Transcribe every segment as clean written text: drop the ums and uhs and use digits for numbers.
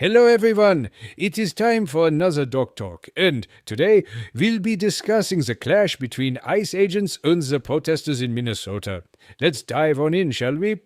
Hello everyone, it is time for another Doc Talk, and today we'll be discussing the clash between ICE agents and the protesters in Minnesota. Let's dive on in, shall we?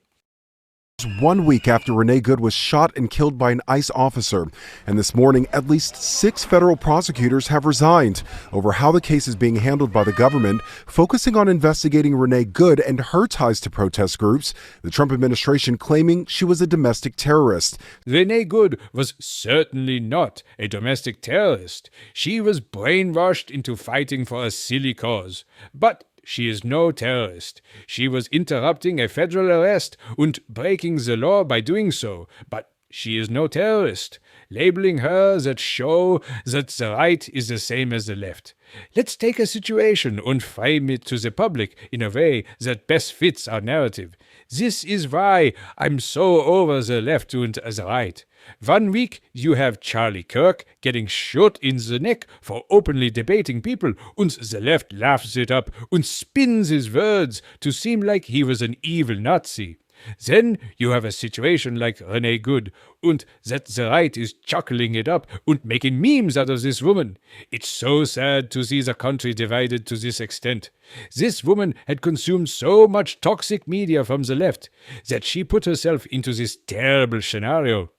1 week after Renee Good was shot and killed by an ICE officer, and this morning at least 6 federal prosecutors have resigned over how the case is being handled by the government, focusing on investigating Renee Good and her ties to protest groups, the Trump administration claiming she was a domestic terrorist. Renee Good was certainly not a domestic terrorist. She was brainwashed into fighting for a silly cause. But she is no terrorist. She was interrupting a federal arrest and breaking the law by doing so, but she is no terrorist. Labeling her that show that the right is the same as the left. Let's take a situation and frame it to the public in a way that best fits our narrative. This is why I'm so over the left and the right. 1 week you have Charlie Kirk getting shot in the neck for openly debating people, and the left laughs it up and spins his words to seem like he was an evil Nazi. Then you have a situation like Renee Good, and that the right is chuckling it up and making memes out of this woman. It's so sad to see the country divided to this extent. This woman had consumed so much toxic media from the left that she put herself into this terrible scenario.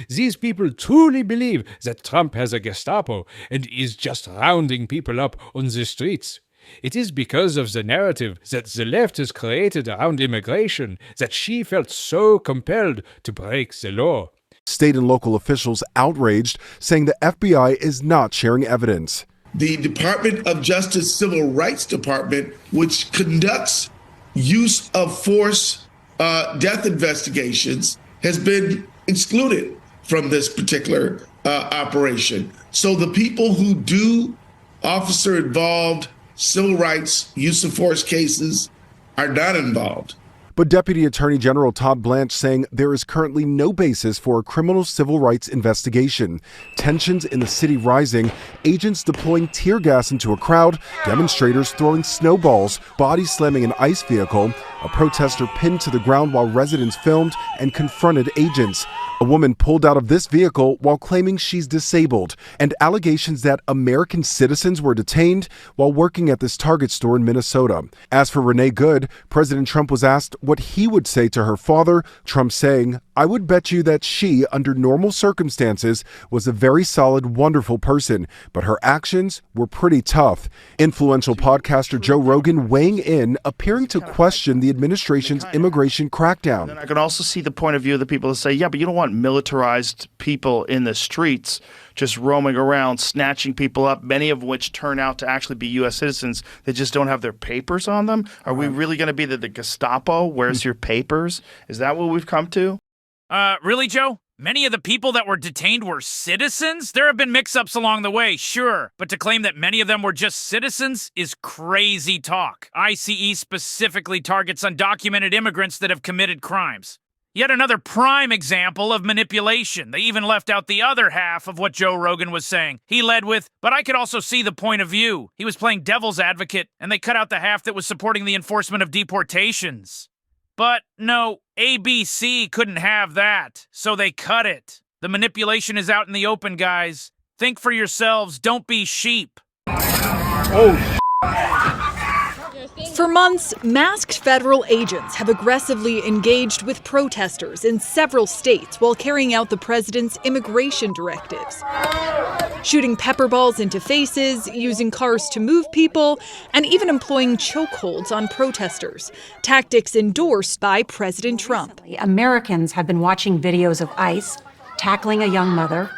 These people truly believe that Trump has a Gestapo and is just rounding people up on the streets. It is because of the narrative that the left has created around immigration that she felt so compelled to break the law. State and local officials outraged, saying the FBI is not sharing evidence. The Department of Justice Civil Rights Department, which conducts use of force death investigations, has been excluded from this particular operation. So the people who do officer-involved civil rights use of force cases are not involved. But Deputy Attorney General Todd Blanche saying there is currently no basis for a criminal civil rights investigation. Tensions in the city rising, agents deploying tear gas into a crowd, demonstrators throwing snowballs, body slamming an ICE vehicle, a protester pinned to the ground while residents filmed and confronted agents. A woman pulled out of this vehicle while claiming she's disabled, and allegations that American citizens were detained while working at this Target store in Minnesota. As for Renee Good, President Trump was asked what he would say to her father, Trump saying, "I would bet you that she, under normal circumstances, was a very solid, wonderful person, but her actions were pretty tough." Influential podcaster Joe Rogan weighing in, appearing to question the administration's immigration crackdown. And I can also see the point of view of the people that say, yeah, but you don't want militarized people in the streets just roaming around, snatching people up, many of which turn out to actually be U.S. citizens that just don't have their papers on them. Are we really going to be the Gestapo? Where's your papers? Is that what we've come to? Really, Joe? Many of the people that were detained were citizens? There have been mix-ups along the way, sure, but to claim that many of them were just citizens is crazy talk. ICE specifically targets undocumented immigrants that have committed crimes. Yet another prime example of manipulation. They even left out the other half of what Joe Rogan was saying. He led with, but I could also see the point of view. He was playing devil's advocate, and they cut out the half that was supporting the enforcement of deportations. But no, ABC couldn't have that, so they cut it. The manipulation is out in the open, guys. Think for yourselves, don't be sheep. For months, masked federal agents have aggressively engaged with protesters in several states while carrying out the president's immigration directives. Shooting pepper balls into faces, using cars to move people, and even employing chokeholds on protesters, tactics endorsed by President Trump. Americans have been watching videos of ICE tackling a young mother,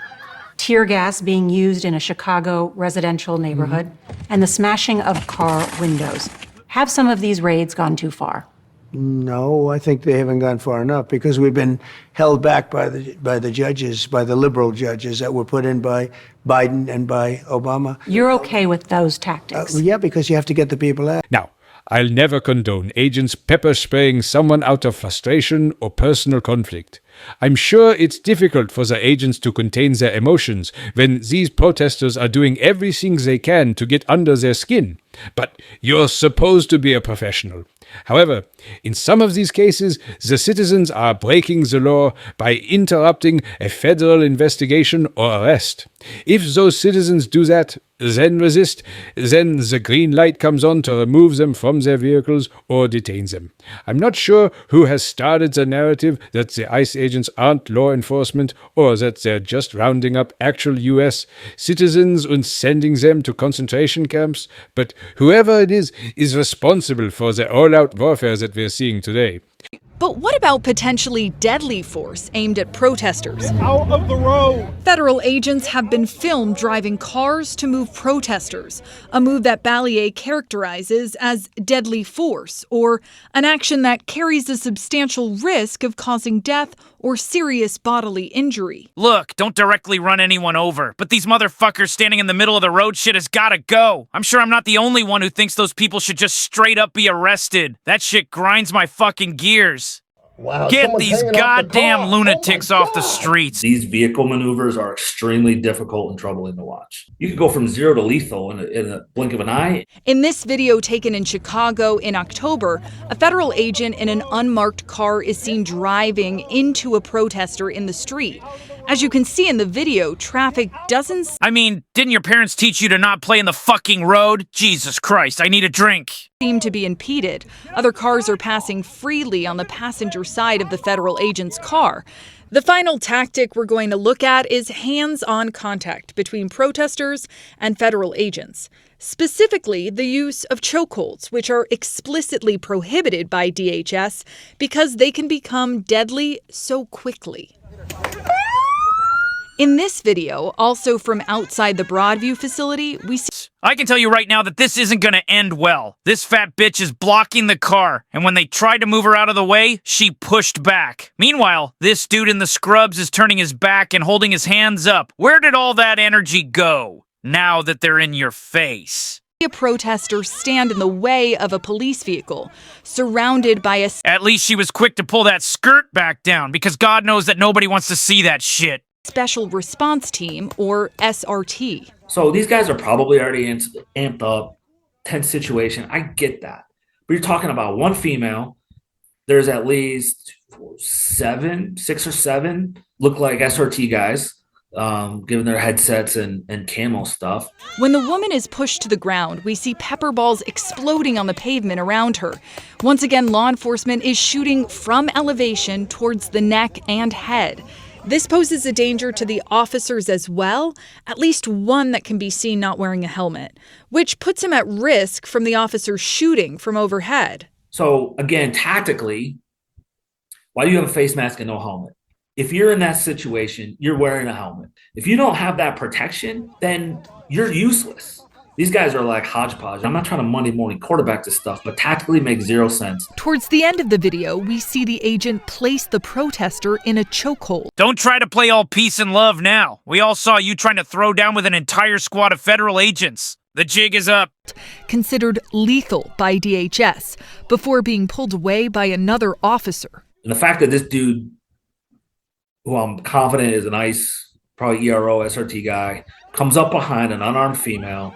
tear gas being used in a Chicago residential neighborhood, and the smashing of car windows. Have some of these raids gone too far? No, I think they haven't gone far enough because we've been held back by the judges, by the liberal judges that were put in by Biden and by Obama. You're okay with those tactics? Yeah, because you have to get the people out. Now, I'll never condone agents pepper spraying someone out of frustration or personal conflict. I'm sure it's difficult for the agents to contain their emotions when these protesters are doing everything they can to get under their skin. but you're supposed to be a professional. However, in some of these cases, the citizens are breaking the law by interrupting a federal investigation or arrest. If those citizens do that, then resist, then the green light comes on to remove them from their vehicles or detain them. I'm not sure who has started the narrative that the ICE agents aren't law enforcement or that they're just rounding up actual US citizens and sending them to concentration camps, but whoever it is responsible for the all-out warfare that we're seeing today. But what about potentially deadly force aimed at protesters? Out of the road! Federal agents have been filmed driving cars to move protesters, a move that Balliet characterizes as deadly force, or an action that carries a substantial risk of causing death or serious bodily injury. Look, don't directly run anyone over, but these motherfuckers standing in the middle of the road shit has gotta go. I'm sure I'm not the only one who thinks those people should just straight up be arrested. That shit grinds my fucking gears. Wow, Get someone's these hanging off the goddamn car. lunatics Oh my off the God. streets. These vehicle maneuvers are extremely difficult and troubling to watch. You could go from zero to lethal in a blink of an eye. In this video taken in Chicago in October, a federal agent in an unmarked car is seen driving into a protester in the street. As you can see in the video, traffic doesn't I mean, didn't your parents teach you to not play in the fucking road? Jesus Christ, I need a drink. seem to be impeded. Other cars are passing freely on the passenger side of the federal agent's car. The final tactic we're going to look at is hands-on contact between protesters and federal agents. Specifically, the use of chokeholds, which are explicitly prohibited by DHS because they can become deadly so quickly. In this video, also from outside the Broadview facility, we see I can tell you right now that this isn't gonna end well. This fat bitch is blocking the car, and when they tried to move her out of the way, she pushed back. Meanwhile, this dude in the scrubs is turning his back and holding his hands up. Where did all that energy go, now that they're in your face? a protester stand in the way of a police vehicle, surrounded by a At least she was quick to pull that skirt back down, because God knows that nobody wants to see that shit. Special Response Team, or SRT. So these guys are probably already amped up, tense situation. I get that. But you're talking about one female. There's at least 6 or 7 look like SRT guys, given their headsets and camo stuff. When the woman is pushed to the ground, we see pepper balls exploding on the pavement around her. Once again, law enforcement is shooting from elevation towards the neck and head. This poses a danger to the officers as well, at least one that can be seen not wearing a helmet, which puts him at risk from the officers shooting from overhead. So again, tactically, why do you have a face mask and no helmet? If you're in that situation, you're wearing a helmet. If you don't have that protection, then you're useless. These guys are like hodgepodge. I'm not trying to Monday morning quarterback this stuff, but tactically makes 0 sense. Towards the end of the video, we see the agent place the protester in a chokehold. Don't try to play all peace and love now. We all saw you trying to throw down with an entire squad of federal agents. The jig is up. Considered lethal by DHS, before being pulled away by another officer. And the fact that this dude, who I'm confident is an ICE, probably ERO, SRT guy, comes up behind an unarmed female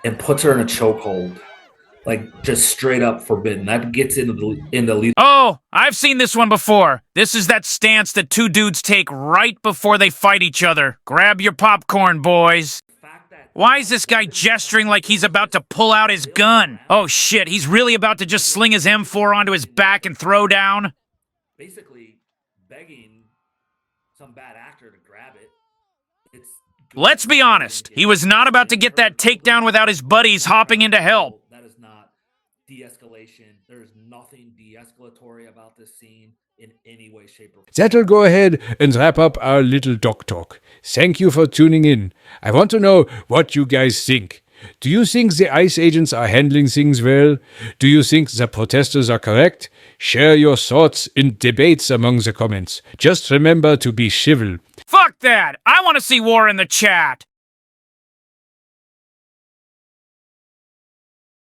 and puts her in a chokehold, like just straight up forbidden. That gets into the Oh, I've seen this one before. This is that stance that 2 dudes take right before they fight each other. Grab your popcorn, boys. Why is this guy gesturing like he's about to pull out his gun? Oh shit, he's really about to just sling his M4 onto his back and throw down? basically begging some bad actor to grab it. Let's be honest, he was not about to get that takedown without his buddies hopping in to help. That is not de-escalation. There is nothing de-escalatory about this scene in any way, shape, or form. That'll go ahead and wrap up our little doc talk. Thank you for tuning in. I want to know what you guys think. Do you think the ICE agents are handling things well? Do you think the protesters are correct? Share your thoughts in debates among the comments. Just remember to be civil. Fuck that! I want to see war in the chat!